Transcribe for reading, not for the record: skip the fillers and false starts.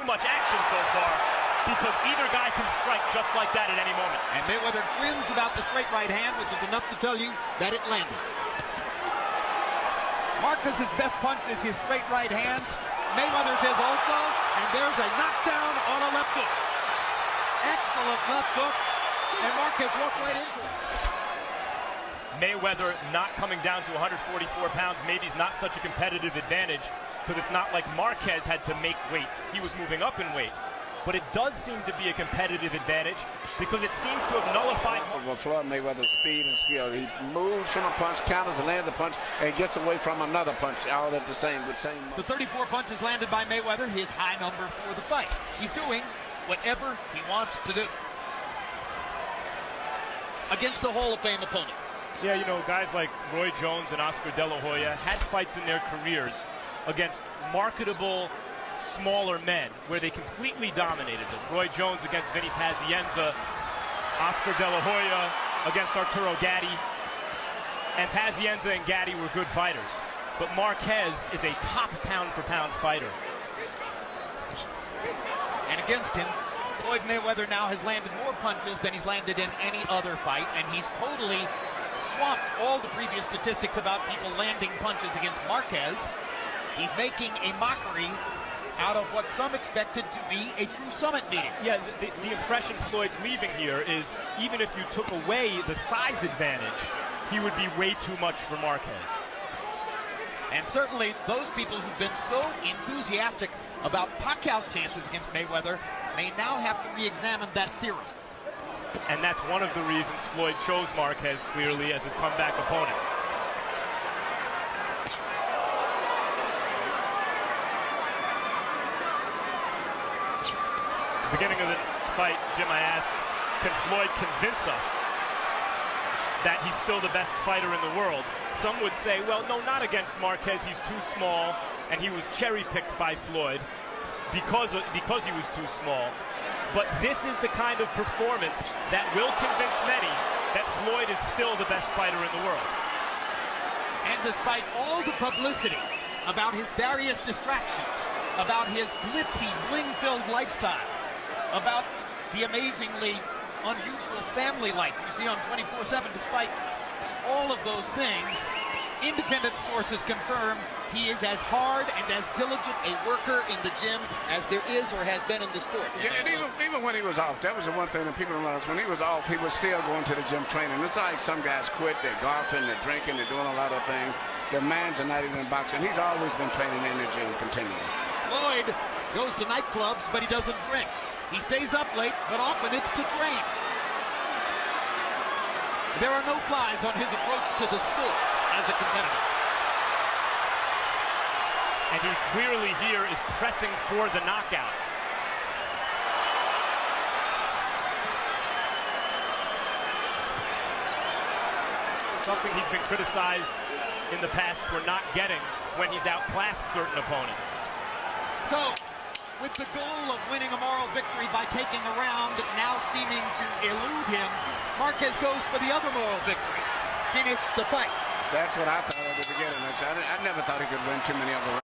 much action so far because either guy can strike just like that at any moment. And Mayweather grins about the straight right hand, which is enough to tell you that it landed. Marquez's best punch is his straight right hands. Mayweather's is also, and there's a knockdown on a left hook. Excellent left hook, and Marquez walked right into it. Mayweather not coming down to 144 pounds maybe is not such a competitive advantage because it's not like Marquez had to make weight. He was moving up in weight. But it does seem to be a competitive advantage because it seems to have nullified Floyd Mayweather's speed and skill. He moves from a punch, counters and lands a punch, and gets away from another punch, all at the same. The 34 punches landed by Mayweather, his high number for the fight. He's doing whatever he wants to do against a Hall of Fame opponent. Yeah, you know, guys like Roy Jones and Oscar De La Hoya had fights in their careers against marketable, smaller men where they completely dominated them. Roy Jones against Vinny Pazienza, Oscar De La Hoya against Arturo Gatti, and Pazienza and Gatti were good fighters. But Marquez is a top pound-for-pound fighter. And against him, Floyd Mayweather now has landed more punches than he's landed in any other fight, and he's totally swamped all the previous statistics about people landing punches against Marquez. He's making a mockery out of what some expected to be a true summit meeting. Yeah, the impression Floyd's leaving here is even if you took away the size advantage, he would be way too much for Marquez. And certainly those people who've been so enthusiastic about Pacquiao's chances against Mayweather may now have to re-examine that theory. And that's one of the reasons Floyd chose Marquez clearly as his comeback opponent. At the beginning of the fight, Jim, I asked, can Floyd convince us that he's still the best fighter in the world? Some would say, well, no, not against Marquez. He's too small, and he was cherry-picked by Floyd because he was too small. But this is the kind of performance that will convince many that Floyd is still the best fighter in the world. And despite all the publicity about his various distractions, about his glitzy, bling-filled lifestyle, about the amazingly unusual family life you see on 24/7, despite all of those things, independent sources confirm he is as hard and as diligent a worker in the gym as there is or has been in the sport. Yeah, and even when he was off, that was the one thing that people don't realize. When he was off, he was still going to the gym training. It's like some guys quit, they're golfing, they're drinking, they're doing a lot of things. Their minds are not even in boxing. He's always been training in the gym continually. Floyd goes to nightclubs, but he doesn't drink. He stays up late, but often it's to train. There are no flies on his approach to the sport as a competitor. And he clearly here is pressing for the knockout. Something he's been criticized in the past for not getting when he's outclassed certain opponents. So, with the goal of winning a moral victory by taking a round now seeming to elude him, Marquez goes for the other moral victory. Finish the fight. That's what I thought at the beginning. I never thought he could win too many of them.